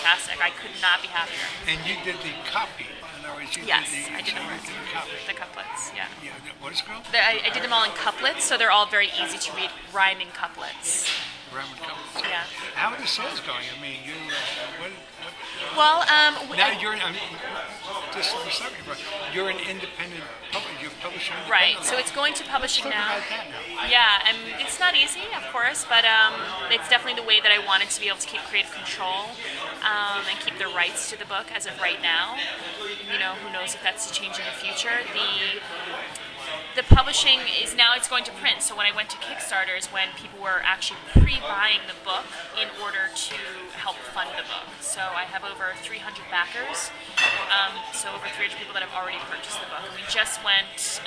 fantastic. I could not be happier. And you did the copy. In other words, Yes, did I did them. copy. The couplets, yeah. Yeah, what is it called? I did them all in couplets, so they're all very easy to read, rhyming couplets. Rhyming couplets. Yeah. How are the sales going? I mean, you what Well, now you're just to stop you, you're an independent publisher. You're publishing right. independently. So it's going to publishing Talk now. about that now. Yeah, and it's not easy, of course, but it's definitely the way that I wanted to be able to keep creative control and keep the rights to the book as of right now. You know, who knows if that's to change in the future. The publishing is now it's going to print. So when I went to Kickstarter is when people were actually pre-buying the book in order to help fund the book. So I have over 300 backers, so over 300 people that have already purchased the book. And we just went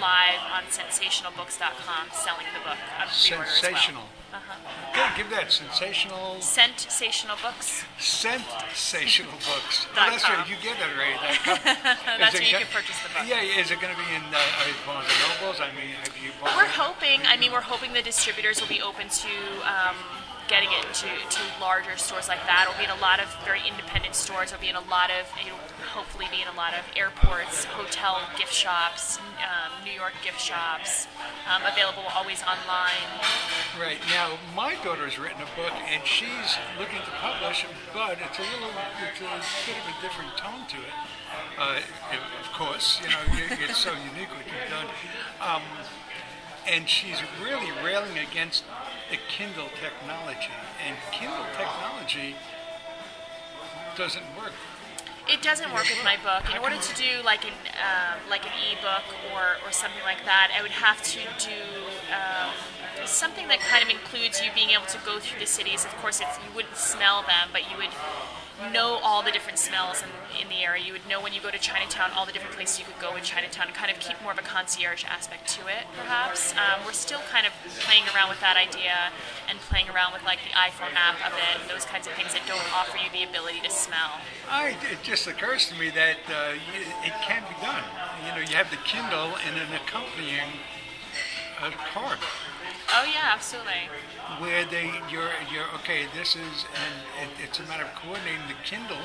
live on sensationalbooks.com selling the book on pre-order Sensational. as well. Good, give that sensational. Sensational Books. Sensational books. Oh, that's right. You get that right. That's where you can purchase the book. Yeah. Is it going to be in Barnes and Nobles? I mean, have you bought We're hoping. I mean, we're hoping the distributors will be open to getting it to larger stores like that. It'll be in a lot of very independent stores. It'll hopefully be in a lot of airports, hotel gift shops, New York gift shops. Available always online. Right. Now, my daughter has written a book, and she's looking to publish, but it's a bit of a different tone to it. Of course, you know, it's so unique what you've done. And she's really railing against the Kindle technology. And Kindle technology doesn't work. It doesn't work with my book. In order to do like an ebook or something like that, I would have to do something that kind of includes you being able to go through the cities. Of course, you wouldn't smell them, but you would know all the different smells in the area. You would know when you go to Chinatown, all the different places you could go in Chinatown, and kind of keep more of a concierge aspect to it, perhaps. We're still kind of playing around with that idea and playing around with like the iPhone app of it and those kinds of things that don't offer you the ability to smell. It just occurs to me that it can be done. You know, you have the Kindle and an accompanying card. Oh yeah, absolutely. Where you're okay. This is, and it's a matter of coordinating the Kindle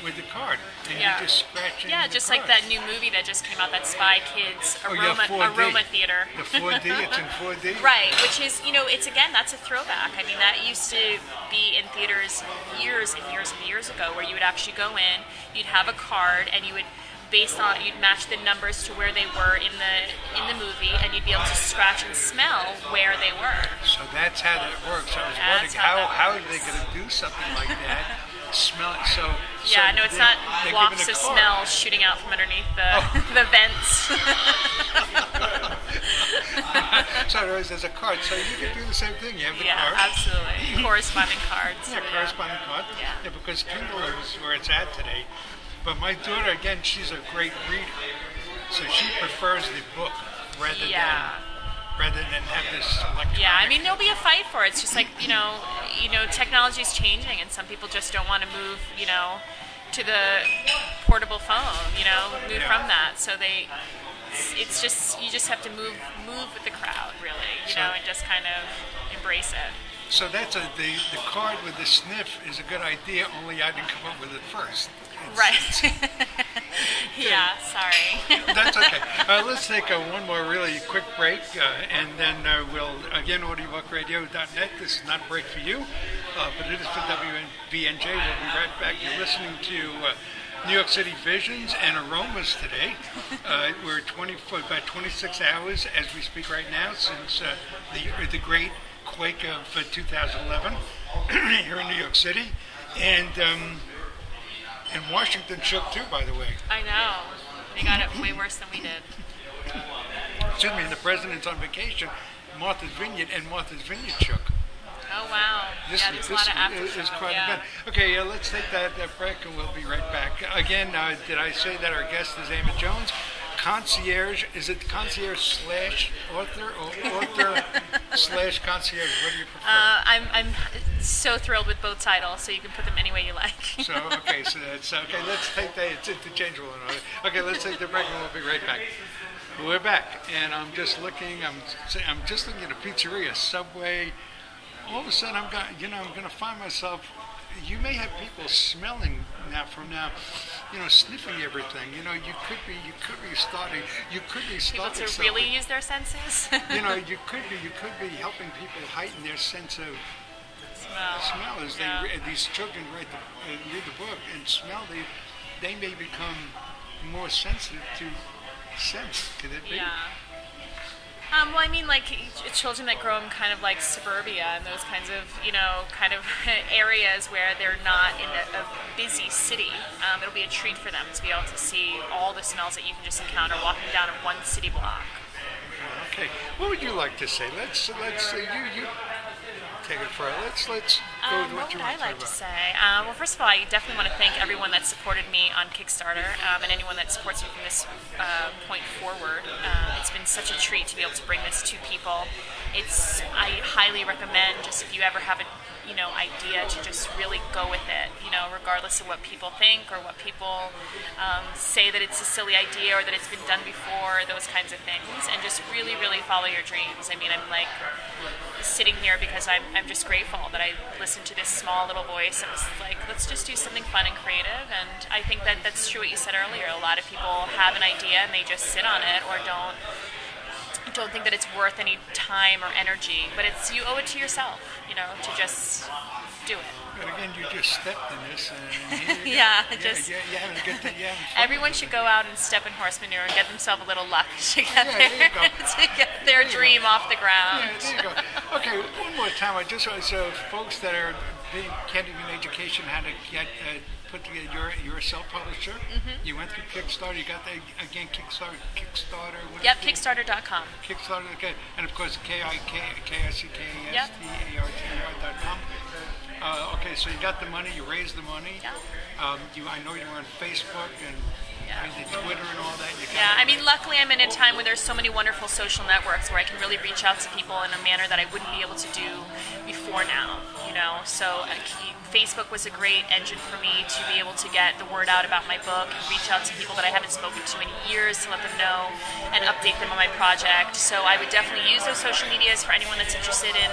with the card, and Yeah. you're just scratching. Yeah, the just card. like that new movie that just came out, that Spy Kids Oh, yeah, 4D. Aroma Theater. The 4D, it's in 4D. Right, which is, you know, it's again, that's a throwback. I mean, that used to be in theaters years and years and years ago, where you would actually go in, you'd have a card, and you would, you'd match the numbers to where they were in the movie, and you'd be able to scratch and smell where they were. So that's how that works. I was That's wondering how are works. they going to do something like that? Smell it. So Yeah, no, it's not they're wafts giving of a card. smell shooting out from underneath the vents. So there's a card. So you can do the same thing. You have the Yeah, card. absolutely. Corresponding cards. Yeah, corresponding card. Yeah. Because Kindle is where it's at today. But my daughter, again, she's a great reader, so she prefers the book rather than have this electronic. Yeah, I mean, there'll be a fight for it. It's just like, you know, technology is changing, and some people just don't want to move, to the portable phone, move from that. So it's just, you just have to move with the crowd, really, and just kind of embrace it. So that's the card with the Sniff is a good idea, only I didn't come up with it first. Right. Yeah, sorry. That's okay. Let's take one more really quick break, and then we'll, again, audiobookradio.net. This is not a break for you, but it is for WVNJ. We'll be right back. You're listening to New York City Visions and Aromas today. We're about 26 hours as we speak right now since the great quake of 2011 here in New York City. And Washington shook too, by the way. I know. They got it way worse than we did. Excuse me, and the president's on vacation, Martha's Vineyard, and Martha's Vineyard shook. Oh, wow. There's a lot of aftershocks. Is quite a bit. Okay, let's take that break, and we'll be right back. Again, did I say that our guest is Emma Jones? Concierge, is it concierge slash author or author slash concierge? What do you prefer? I'm so thrilled with both titles, so you can put them any way you like. So that's okay. Let's take that. It's interchangeable. Okay, let's take the break, and we'll be right back. We're back, and I'm just looking. I'm just looking at a pizzeria, Subway. All of a sudden, I'm going to find myself you may have people smelling now, sniffing everything. You could be starting. People to really use their senses. You could be helping people heighten their sense of smell as these children read the book and smell. They may become more sensitive to scents. Could it be? Yeah. Well, I mean, like children that grow in kind of like suburbia and those kinds of, kind of areas where they're not in a busy city. It'll be a treat for them to be able to see all the smells that you can just encounter walking down one city block. Okay. What would you like to say? Let's you take it further. Let's go with what you want to say. What would I like to say? Well, first of all, I definitely want to thank everyone that supported me on Kickstarter and anyone that supports me from this point forward. It's been such a treat to be able to bring this to people. I highly recommend, just if you ever have a idea, to just really go with it, regardless of what people think or what people say that it's a silly idea or that it's been done before, those kinds of things, and just really, really follow your dreams. I mean, I'm like sitting here because I'm just grateful that I listened to this small little voice and was like, let's just do something fun and creative. And I think that that's true what you said earlier. A lot of people have an idea and they just sit on it or don't think that it's worth any time or energy, but you owe it to yourself, to just do it. But again, you just stepped in this. And everyone should go out and step in horse manure and get themselves a little luck to get their dream off the ground. Yeah, there you go. Okay, one more time. So folks that are getting an education how to get put together. You're a self-publisher. Mm-hmm. You went through Kickstarter. You got Kickstarter. Yep, Kickstarter.com. Kickstarter. Okay, and of course KICKASTARTR.com. Okay, so you got the money. You raised the money. Yeah. I know you're on Facebook and Twitter and all that. I mean, luckily I'm in a time where there's so many wonderful social networks where I can really reach out to people in a manner that I wouldn't be able to do before now. So Facebook was a great engine for me to be able to get the word out about my book and reach out to people that I haven't spoken to in years to let them know and update them on my project. So I would definitely use those social medias for anyone that's interested in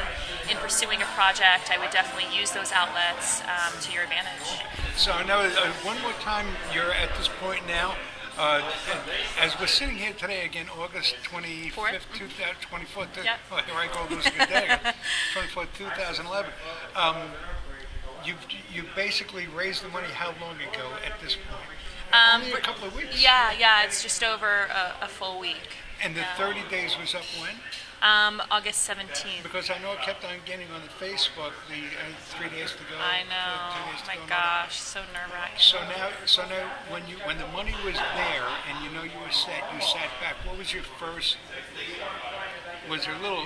pursuing a project. I would definitely use those outlets to your advantage. So now, one more time, you're at this point now. As we're sitting here today, again, August 25th, 24th. Yep. Oh, here I go losing a day. 24th, 2011. You basically raised the money how long ago at this point? Only a couple of weeks? Yeah, it's just over a full week. And the 30 days was up when? August 17th. Because I know I kept on getting on the Facebook the 3 days to go. I know. Oh my gosh, so nerve-wracking. So now, when the money was there and you were set, you sat back. What was your first? Was it a little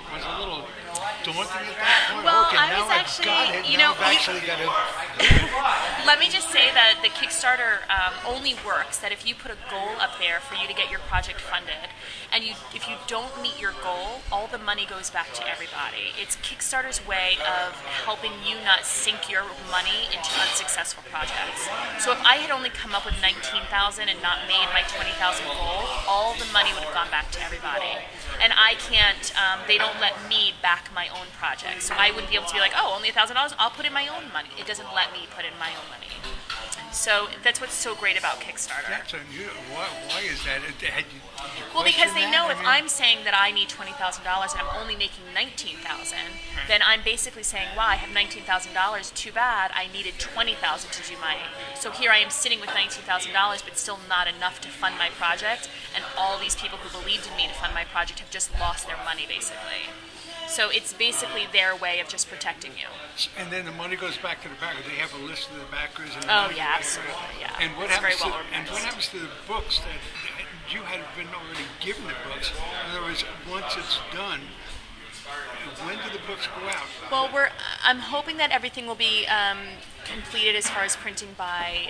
daunting at that point? Well, okay, I was actually, I've actually got to. Let me just say that the Kickstarter only works that if you put a goal up there for you to get your project funded, and if you don't meet your goal, all the money goes back to everybody. It's Kickstarter's way of helping you not sink your money into unsuccessful projects. So if I had only come up with $19,000 and not made my $20,000 goal, all the money would have gone back to everybody. And I can't, they don't let me back my own project. So I wouldn't be able to be like, oh, only $1,000, I'll put in my own money. It doesn't let me put in my own money. So that's what's so great about Kickstarter. That's unusual. Why is that? Well, because they know if I'm saying that I need $20,000 and I'm only making $19,000, then I'm basically saying, wow, I have $19,000. Too bad. I needed $20,000 to do my. So here I am sitting with $19,000, but still not enough to fund my project. And all these people who believed in me to fund my project have just lost their money, basically. So it's basically their way of just protecting you. And then the money goes back to the backers. They have a list of the backers. And yeah, absolutely. Yeah. And what happens to the books that you had been already given the books? In other words, once it's done, when do the books go out? Well, I'm hoping that everything will be completed as far as printing by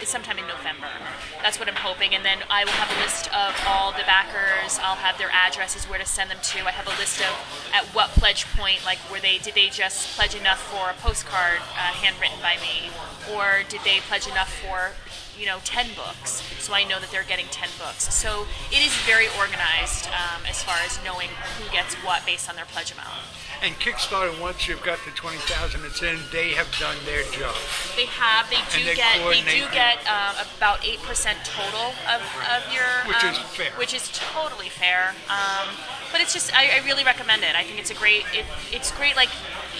sometime in November. That's what I'm hoping, and then I will have a list of all the backers. I'll have their addresses, where to send them to. I have a list of at what pledge point, like did they just pledge enough for a postcard handwritten by me, or did they pledge enough for 10 books, so I know that they're getting 10 books. So it is very organized as far as knowing who gets what based on their pledge amount. And Kickstarter, once you've got the 20,000 it's in, they have done their job. They have. They do get about 8% total of your, which is fair. Which is totally fair. But it's just, I really recommend it. I think it's it's great. Like,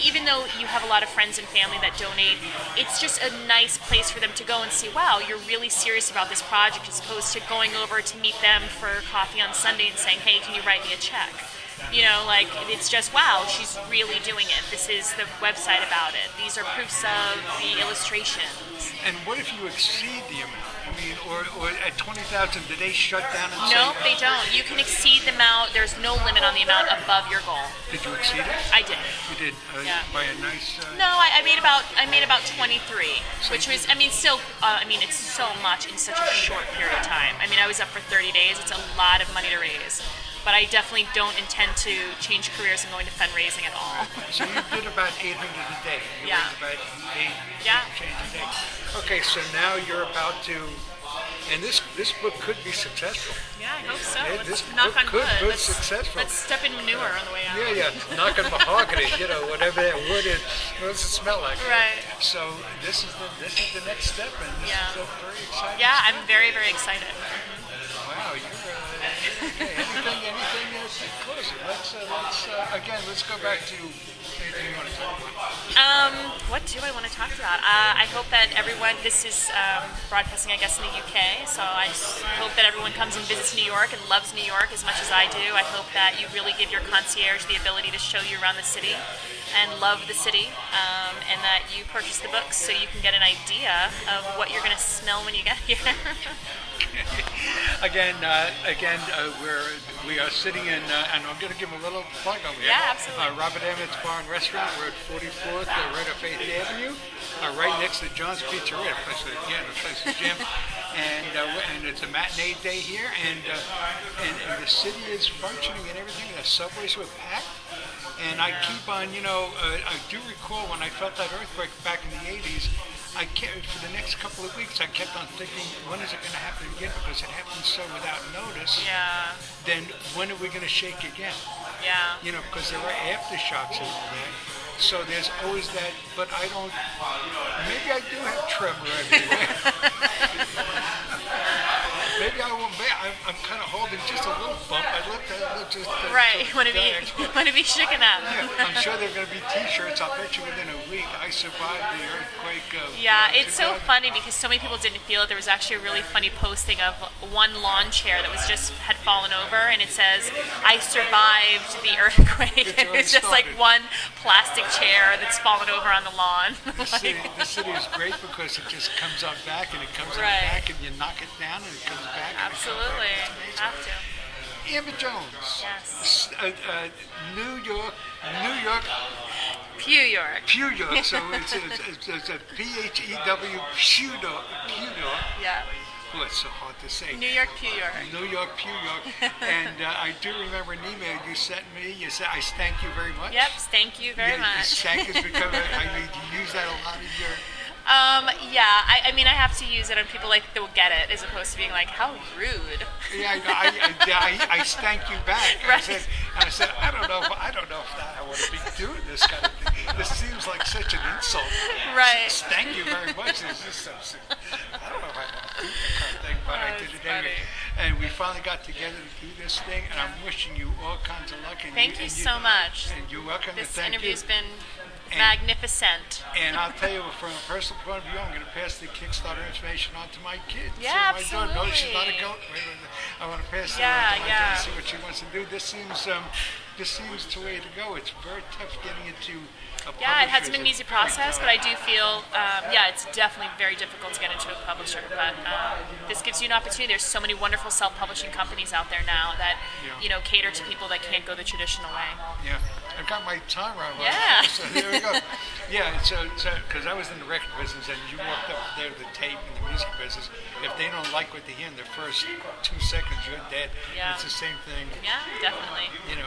even though you have a lot of friends and family that donate, it's just a nice place for them to go and see, wow, you're really serious about this project, as opposed to going over to meet them for coffee on Sunday and saying, hey, can you write me a check? You know, like, it's just, wow, she's really doing it. This is the website about it. These are proofs of the illustrations. And what if you exceed the amount? I mean, or at 20,000, do they shut down and No, say, they don't. You can exceed the amount. There's no limit on the amount above your goal. Did you exceed it? I did. You did by a nice. No, I made about 23, which was, I mean, still, it's so much in such a short period of time. I mean, I was up for 30 days. It's a lot of money to raise. But I definitely don't intend to change careers and go into fundraising at all. So you did about 800 a day. You raised about 8 change a day. Okay, so now you're about to, and this book could be successful. Yeah, I hope so. This knock on wood. Let's successful. Let's step in manure on the way out. Yeah, knock on mahogany, whatever that wood is. What does it smell like? Right. So this is the next step, and this is a very exciting. Yeah, step. I'm very, very excited. Wow, you're okay. Anything closer? Let's go back to anything you want to talk about. What do I want to talk about? I hope that everyone, this is broadcasting, I guess, in the UK, so I just hope that everyone comes and visits New York and loves New York as much as I do. I hope that you really give your concierge the ability to show you around the city and love the city, and that you purchase the books so you can get an idea of what you're going to smell when you get here. Again, we are sitting in, and I'm going to give him a little plug over here. Yeah, absolutely. Robert Emmett's Bar and Restaurant. We're at 44th, right off 8th Avenue, right next to John's Pizzeria. The place is Jim. And it's a matinee day here, and the city is functioning and everything. The subways were packed. And I keep on, I do recall when I felt that earthquake back in the 80s, for the next couple of weeks, I kept on thinking, when is it going to happen again? Because it happened so without notice. Yeah. Then when are we going to shake again? Yeah. Because there were aftershocks and all that. So there's always that, but I don't, maybe I do have tremor everywhere. Maybe I won't. I'm kind of holding just a little bump. I'd love to just. Right. You want to be shaken up. Yeah, I'm sure there are going to be T-shirts. I'll bet you within a week I survived the earthquake. Yeah, it's so funny because so many people didn't feel it. There was actually a really funny posting of one lawn chair that had fallen over, and it says, "I survived the earthquake." And it's just like one plastic chair that's fallen over on the lawn. The city is great because it just comes on back and it comes on back and you knock it down and it comes back. Absolutely. Have to. Amber Jones. Yes. New York. Pew York. Pew York. So it's a P-H-E-W, Pew York. Yeah. Oh, it's so hard to say. New York, Pew York. New York, Pew York. And I do remember an email you sent me. You said, I thank you very much. Yep, thank you very much. Thank has become, do you use that a lot in your... Yeah, I have to use it on people like that will get it, as opposed to being like, how rude. Yeah, I thank you back. Right. I said, I don't know if I want to be doing this kind of thing. This seems like such an insult. Right. Thank you very much. I don't know if I want to do that kind of thing, but I did it anyway. And we finally got together to do this thing, and I'm wishing you all kinds of luck. And thank you so much. And you're welcome. This interview's been magnificent. And I'll tell you, from a personal point of view, I'm going to pass the Kickstarter information on to my kids. Yeah, so absolutely. No, she's not a goat. I want to pass it on to my daughter, see what she wants to do. This seems the way to go. It's very tough getting into a publisher. Yeah, it hasn't been an easy process, but I do feel, it's definitely very difficult to get into a publisher. But this gives you an opportunity. There's so many wonderful self-publishing companies out there now that cater to people that can't go the traditional way. Yeah. I've got my tongue around my face, so there we go. Yeah, so because I was in the record business and you walked up there to the tape in the music business. If they don't like what they hear in the first 2 seconds, you're dead. Yeah. It's the same thing. Yeah, definitely. It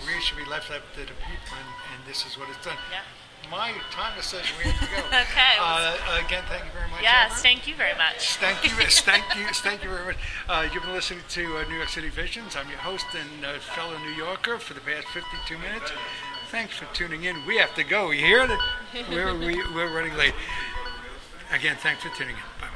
really should be left up to the people, and this is what it's done. Yeah. My time is says we have to go. Okay. Again, thank you very much. Yes, Amber. thank you very much. Thank you very much. You've been listening to New York City Visions. I'm your host and fellow New Yorker for the past 52 minutes. thanks for tuning in. We have to go. You hear that? We're running late. Again, thanks for tuning in. Bye.